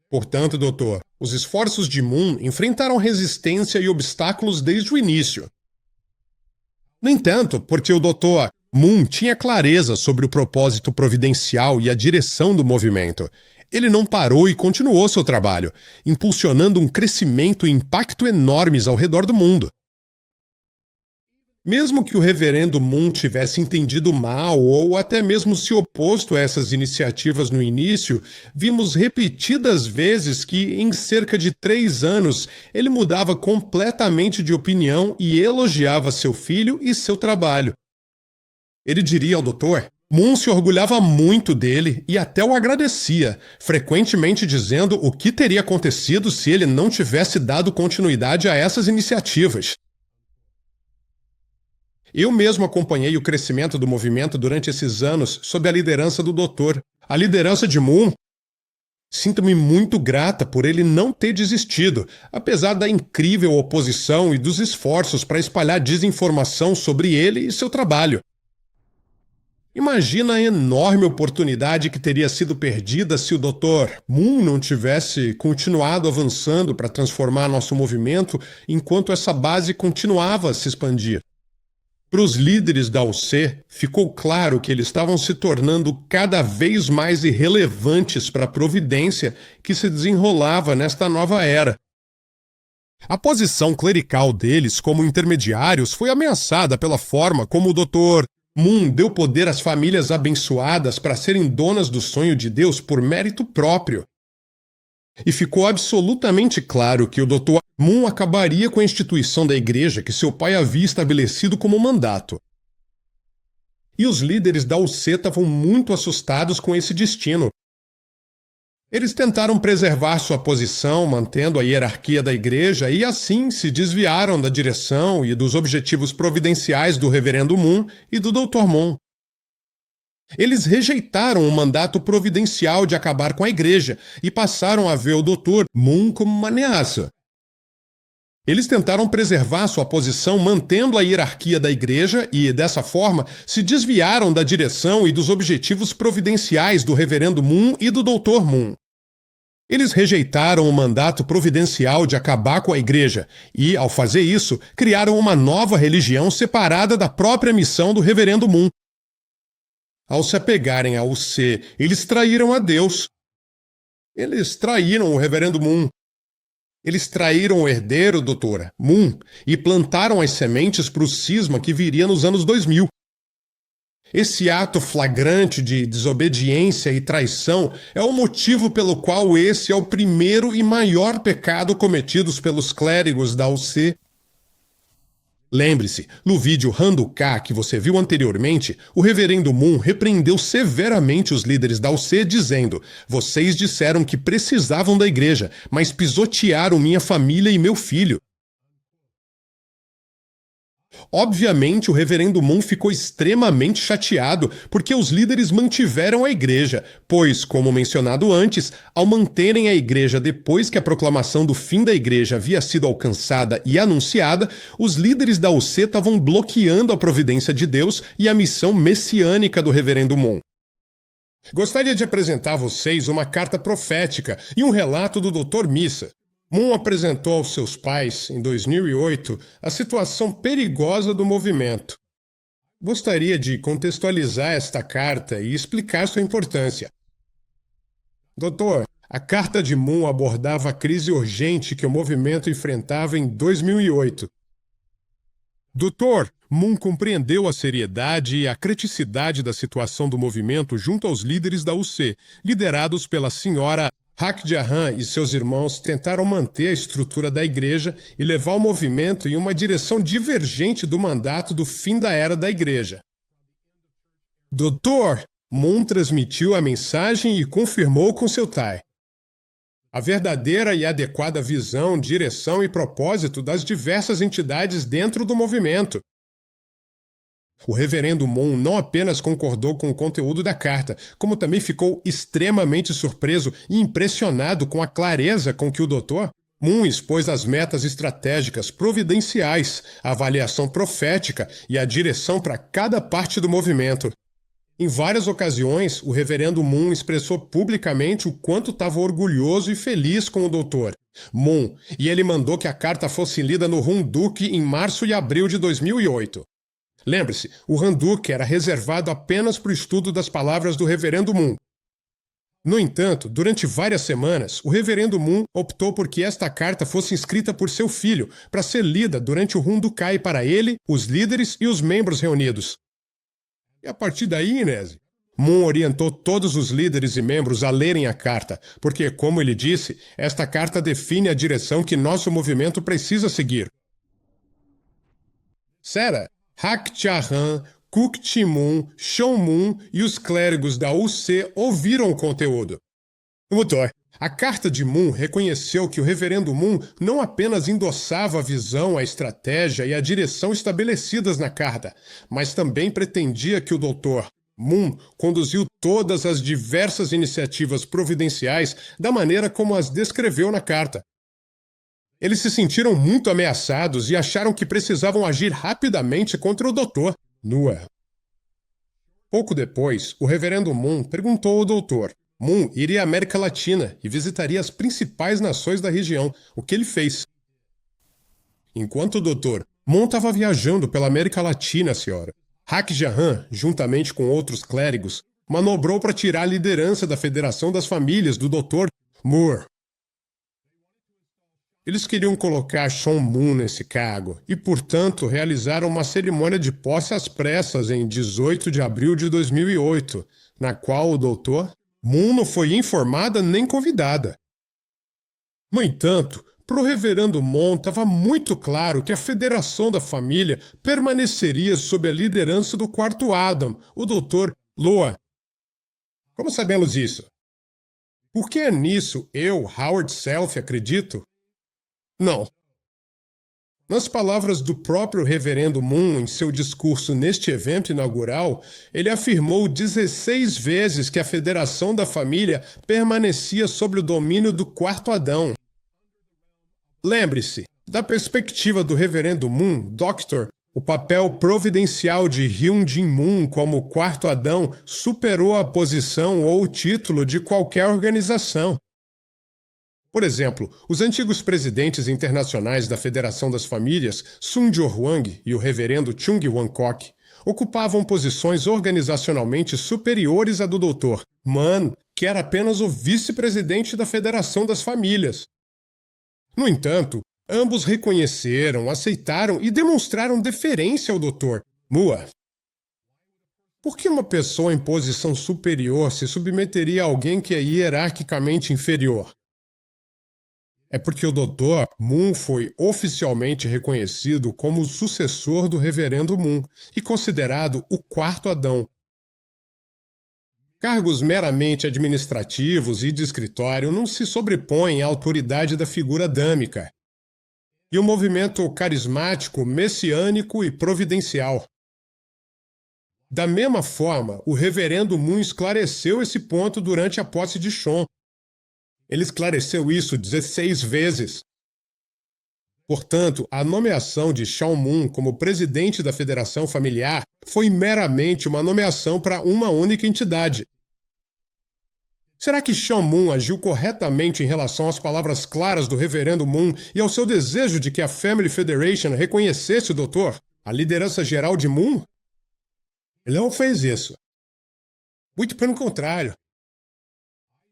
Portanto, doutor, os esforços de Moon enfrentaram resistência e obstáculos desde o início. No entanto, porque o Dr. Moon tinha clareza sobre o propósito providencial e a direção do movimento, ele não parou e continuou seu trabalho, impulsionando um crescimento e impacto enormes ao redor do mundo. Mesmo que o reverendo Moon tivesse entendido mal ou até mesmo se oposto a essas iniciativas no início, vimos repetidas vezes que, em cerca de 3 anos, ele mudava completamente de opinião e elogiava seu filho e seu trabalho. Ele diria ao doutor: Moon se orgulhava muito dele e até o agradecia, frequentemente dizendo o que teria acontecido se ele não tivesse dado continuidade a essas iniciativas. Eu mesmo acompanhei o crescimento do movimento durante esses anos sob a liderança do doutor. A liderança de Moon. Sinto-me muito grata por ele não ter desistido, apesar da incrível oposição e dos esforços para espalhar desinformação sobre ele e seu trabalho. Imagina a enorme oportunidade que teria sido perdida se o Dr. Moon não tivesse continuado avançando para transformar nosso movimento enquanto essa base continuava a se expandir. Para os líderes da UC, ficou claro que eles estavam se tornando cada vez mais irrelevantes para a providência que se desenrolava nesta nova era. A posição clerical deles como intermediários foi ameaçada pela forma como o Dr. Moon deu poder às famílias abençoadas para serem donas do sonho de Deus por mérito próprio. E ficou absolutamente claro que o Dr. Moon acabaria com a instituição da igreja que seu pai havia estabelecido como mandato. E os líderes da UC estavam muito assustados com esse destino. Eles tentaram preservar sua posição, mantendo a hierarquia da igreja, e assim se desviaram da direção e dos objetivos providenciais do reverendo Moon e do Dr. Moon. Eles rejeitaram o mandato providencial de acabar com a igreja e passaram a ver o Dr. Moon como uma ameaça. Eles tentaram preservar sua posição mantendo a hierarquia da igreja e, dessa forma, se desviaram da direção e dos objetivos providenciais do reverendo Moon e do Dr. Moon. Eles rejeitaram o mandato providencial de acabar com a igreja e, ao fazer isso, criaram uma nova religião separada da própria missão do reverendo Moon. Ao se apegarem ao UC, eles traíram a Deus. Eles traíram o reverendo Moon. Eles traíram o herdeiro, doutora, Moon, e plantaram as sementes para o cisma que viria nos anos 2000. Esse ato flagrante de desobediência e traição é o motivo pelo qual esse é o primeiro e maior pecado cometidos pelos clérigos da UC. Lembre-se, no vídeo Handuká que você viu anteriormente, o reverendo Moon repreendeu severamente os líderes da UC dizendo: vocês disseram que precisavam da igreja, mas pisotearam minha família e meu filho. Obviamente, o reverendo Moon ficou extremamente chateado porque os líderes mantiveram a igreja, pois, como mencionado antes, ao manterem a igreja depois que a proclamação do fim da igreja havia sido alcançada e anunciada, os líderes da UC estavam bloqueando a providência de Deus e a missão messiânica do reverendo Moon. Gostaria de apresentar a vocês uma carta profética e um relato do Dr. Missa. Moon apresentou aos seus pais, em 2008, a situação perigosa do movimento. Gostaria de contextualizar esta carta e explicar sua importância. Doutor, A carta de Moon abordava a crise urgente que o movimento enfrentava em 2008. Dr. Moon compreendeu a seriedade e a criticidade da situação do movimento junto aos líderes da UC, liderados pela senhora Hak Jahan, e seus irmãos tentaram manter a estrutura da igreja e levar o movimento em uma direção divergente do mandato do fim da era da igreja. Dr. Moon transmitiu a mensagem e confirmou com seu pai a verdadeira e adequada visão, direção e propósito das diversas entidades dentro do movimento. O reverendo Moon não apenas concordou com o conteúdo da carta, como também ficou extremamente surpreso e impressionado com a clareza com que o Dr. Moon expôs as metas estratégicas providenciais, a avaliação profética e a direção para cada parte do movimento. Em várias ocasiões, o reverendo Moon expressou publicamente o quanto estava orgulhoso e feliz com o Dr. Moon, e ele mandou que a carta fosse lida no Runduque em março e abril de 2008. Lembre-se, o Runduque era reservado apenas para o estudo das palavras do reverendo Moon. No entanto, durante várias semanas, o reverendo Moon optou por que esta carta fosse escrita por seu filho, para ser lida durante o Rundukai para ele, os líderes e os membros reunidos. E a partir daí, Inês, Moon orientou todos os líderes e membros a lerem a carta, porque, como ele disse, esta carta define a direção que nosso movimento precisa seguir. Sera, Hak Jahan, Kuk Moon, Sean Moon e os clérigos da UC ouviram o conteúdo. Doutor, a carta de Moon reconheceu que o reverendo Moon não apenas endossava a visão, a estratégia e a direção estabelecidas na carta, mas também pretendia que o Dr. Moon conduziu todas as diversas iniciativas providenciais da maneira como as descreveu na carta. Eles se sentiram muito ameaçados e acharam que precisavam agir rapidamente contra o Dr. Nua. Pouco depois, o reverendo Moon perguntou ao Dr. Moon iria à América Latina e visitaria as principais nações da região, o que ele fez. Enquanto o Dr. Moon estava viajando pela América Latina, senhora, Hak Jahan, juntamente com outros clérigos, manobrou para tirar a liderança da Federação das Famílias do Dr. Moore. Eles queriam colocar Sean Moon nesse cargo e, portanto, realizaram uma cerimônia de posse às pressas em 18 de abril de 2008, na qual o Dr. Moon não foi informada nem convidada. No entanto, para o reverendo Moon estava muito claro que a Federação da Família permaneceria sob a liderança do quarto Adam, o Dr. Loa. Como sabemos isso? Porque é nisso eu, Howard Self, acredito? Não. Nas palavras do próprio reverendo Moon em seu discurso neste evento inaugural, ele afirmou 16 vezes que a Federação da Família permanecia sob o domínio do quarto Adão. Lembre-se, da perspectiva do reverendo Moon, Dr., o papel providencial de Hyun Jin Moon como quarto Adão superou a posição ou o título de qualquer organização. Por exemplo, os antigos presidentes internacionais da Federação das Famílias, Sun Jo-hwang e o reverendo Chung Wan-kok, ocupavam posições organizacionalmente superiores à do Dr. Man, que era apenas o vice-presidente da Federação das Famílias. No entanto, ambos reconheceram, aceitaram e demonstraram deferência ao Dr. Mua. Por que uma pessoa em posição superior se submeteria a alguém que é hierarquicamente inferior? É porque o Dr. Moon foi oficialmente reconhecido como o sucessor do reverendo Moon e considerado o quarto Adão. Cargos meramente administrativos e de escritório não se sobrepõem à autoridade da figura adâmica. E o movimento carismático, messiânico e providencial. Da mesma forma, o reverendo Moon esclareceu esse ponto durante a posse de Sean. Ele esclareceu isso 16 vezes. Portanto, a nomeação de Sean Moon como presidente da Federação Familiar foi meramente uma nomeação para uma única entidade. Será que Sean Moon agiu corretamente em relação às palavras claras do reverendo Moon e ao seu desejo de que a Family Federation reconhecesse o doutor, a liderança geral de Moon? Ele não fez isso. Muito pelo contrário.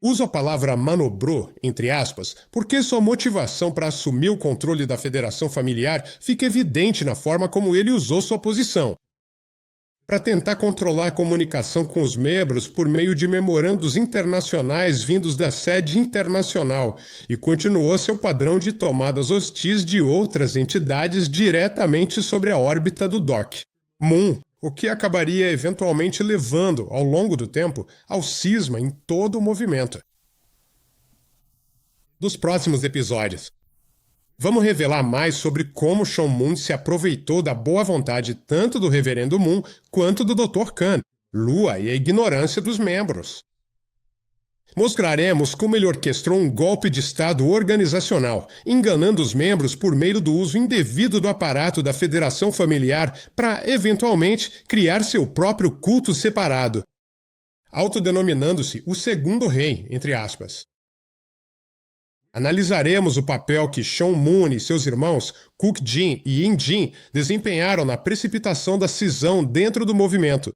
Uso a palavra manobrou, entre aspas, porque sua motivação para assumir o controle da federação familiar fica evidente na forma como ele usou sua posição. Para tentar controlar a comunicação com os membros por meio de memorandos internacionais vindos da sede internacional, e continuou seu padrão de tomadas hostis de outras entidades diretamente sobre a órbita do DOC, Moon, o que acabaria eventualmente levando, ao longo do tempo, ao cisma em todo o movimento. Dos próximos episódios, vamos revelar mais sobre como Sean Moon se aproveitou da boa vontade tanto do Reverendo Moon quanto do Dr. Khan, Lua e a ignorância dos membros. Mostraremos como ele orquestrou um golpe de Estado organizacional, enganando os membros por meio do uso indevido do aparato da Federação Familiar para, eventualmente, criar seu próprio culto separado, autodenominando-se o Segundo Rei, entre aspas. Analisaremos o papel que Sean Moon e seus irmãos, Cook Jin e Yin Jin, desempenharam na precipitação da cisão dentro do movimento.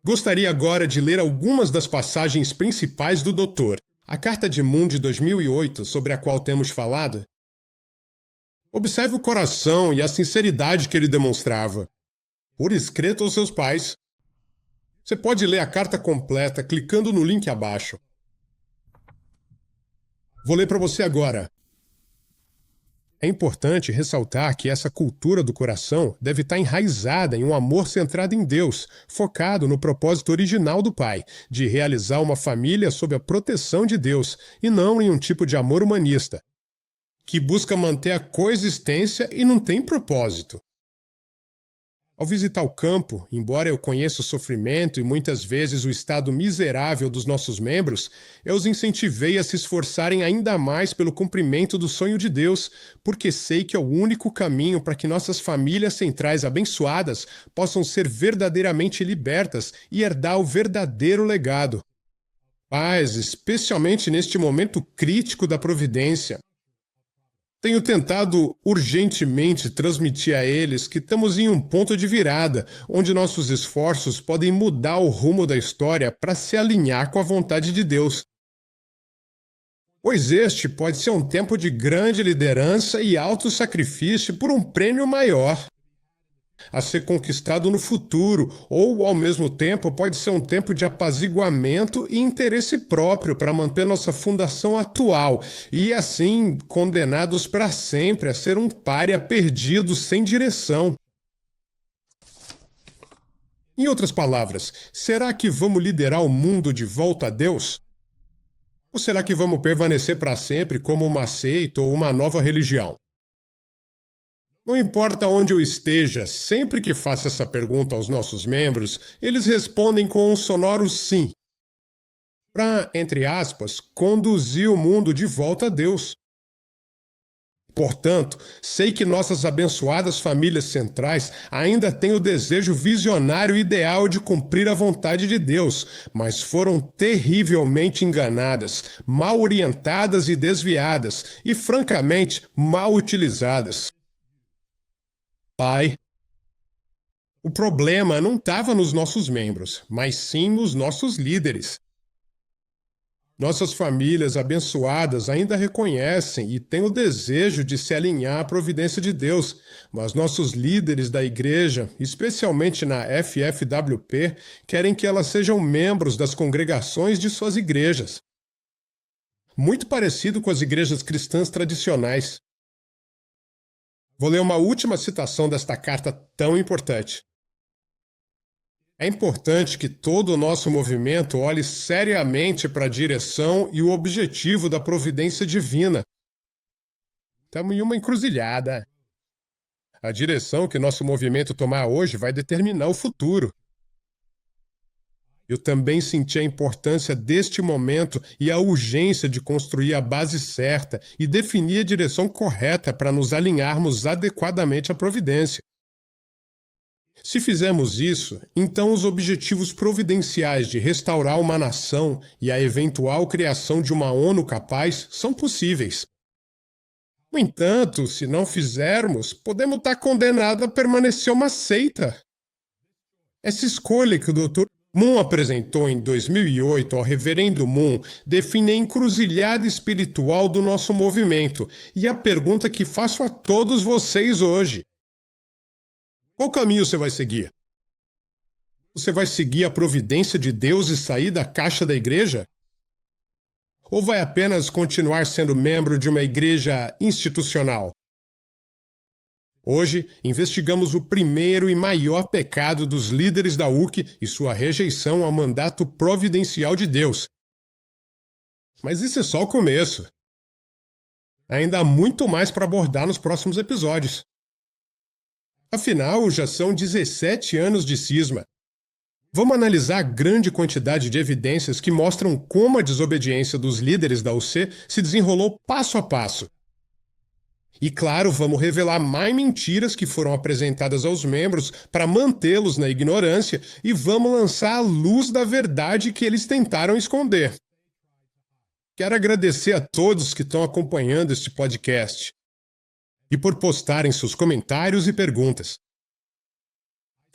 Gostaria agora de ler algumas das passagens principais do Doutor, a Carta de Moon de 2008, sobre a qual temos falado. Observe o coração e a sinceridade que ele demonstrava. Por escrito aos seus pais. Você pode ler a carta completa clicando no link abaixo. Vou ler para você agora. É importante ressaltar que essa cultura do coração deve estar enraizada em um amor centrado em Deus, focado no propósito original do Pai, de realizar uma família sob a proteção de Deus, e não em um tipo de amor humanista, que busca manter a coexistência e não tem propósito. Ao visitar o campo, embora eu conheça o sofrimento e muitas vezes o estado miserável dos nossos membros, eu os incentivei a se esforçarem ainda mais pelo cumprimento do sonho de Deus, porque sei que é o único caminho para que nossas famílias centrais abençoadas possam ser verdadeiramente libertas e herdar o verdadeiro legado. Paz, especialmente neste momento crítico da providência. Tenho tentado urgentemente transmitir a eles que estamos em um ponto de virada, onde nossos esforços podem mudar o rumo da história para se alinhar com a vontade de Deus. Pois este pode ser um tempo de grande liderança e alto sacrifício por um prêmio maior a ser conquistado no futuro, ou, ao mesmo tempo, pode ser um tempo de apaziguamento e interesse próprio para manter nossa fundação atual e, assim, condenados para sempre a ser um pária perdido sem direção. Em outras palavras, será que vamos liderar o mundo de volta a Deus? Ou será que vamos permanecer para sempre como uma seita ou uma nova religião? Não importa onde eu esteja, sempre que faço essa pergunta aos nossos membros, eles respondem com um sonoro sim. Para, entre aspas, conduzir o mundo de volta a Deus. Portanto, sei que nossas abençoadas famílias centrais ainda têm o desejo visionário e ideal de cumprir a vontade de Deus, mas foram terrivelmente enganadas, mal orientadas e desviadas, e, francamente, mal utilizadas. Pai, o problema não estava nos nossos membros, mas sim nos nossos líderes. Nossas famílias abençoadas ainda reconhecem e têm o desejo de se alinhar à providência de Deus, mas nossos líderes da igreja, especialmente na FFWP, querem que elas sejam membros das congregações de suas igrejas. Muito parecido com as igrejas cristãs tradicionais. Vou ler uma última citação desta carta tão importante. É importante que todo o nosso movimento olhe seriamente para a direção e o objetivo da providência divina. Estamos em uma encruzilhada. A direção que nosso movimento tomar hoje vai determinar o futuro. Eu também senti a importância deste momento e a urgência de construir a base certa e definir a direção correta para nos alinharmos adequadamente à providência. Se fizermos isso, então os objetivos providenciais de restaurar uma nação e a eventual criação de uma ONU capaz são possíveis. No entanto, se não fizermos, podemos estar condenados a permanecer uma seita. Essa escolha que o Dr. Moon apresentou em 2008 ao Reverendo Moon define a encruzilhada espiritual do nosso movimento e a pergunta que faço a todos vocês hoje. Qual caminho você vai seguir? Você vai seguir a providência de Deus e sair da caixa da igreja? Ou vai apenas continuar sendo membro de uma igreja institucional? Hoje, investigamos o primeiro e maior pecado dos líderes da UC e sua rejeição ao mandato providencial de Deus. Mas isso é só o começo. Ainda há muito mais para abordar nos próximos episódios. Afinal, já são 17 anos de cisma. Vamos analisar a grande quantidade de evidências que mostram como a desobediência dos líderes da UC se desenrolou passo a passo. E claro, vamos revelar mais mentiras que foram apresentadas aos membros para mantê-los na ignorância e vamos lançar a luz da verdade que eles tentaram esconder. Quero agradecer a todos que estão acompanhando este podcast e por postarem seus comentários e perguntas.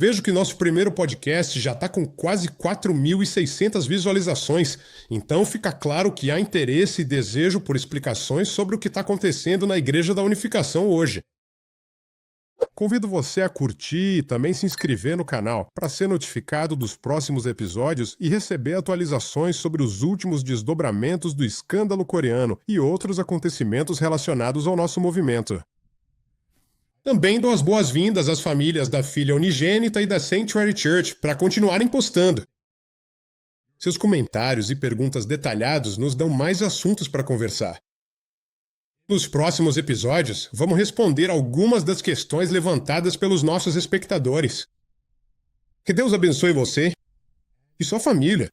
Vejo que nosso primeiro podcast já está com quase 4.600 visualizações, então fica claro que há interesse e desejo por explicações sobre o que está acontecendo na Igreja da Unificação hoje. Convido você a curtir e também se inscrever no canal para ser notificado dos próximos episódios e receber atualizações sobre os últimos desdobramentos do escândalo coreano e outros acontecimentos relacionados ao nosso movimento. Também dou as boas-vindas às famílias da filha unigênita e da Sanctuary Church para continuarem postando. Seus comentários e perguntas detalhados nos dão mais assuntos para conversar. Nos próximos episódios, vamos responder algumas das questões levantadas pelos nossos espectadores. Que Deus abençoe você e sua família.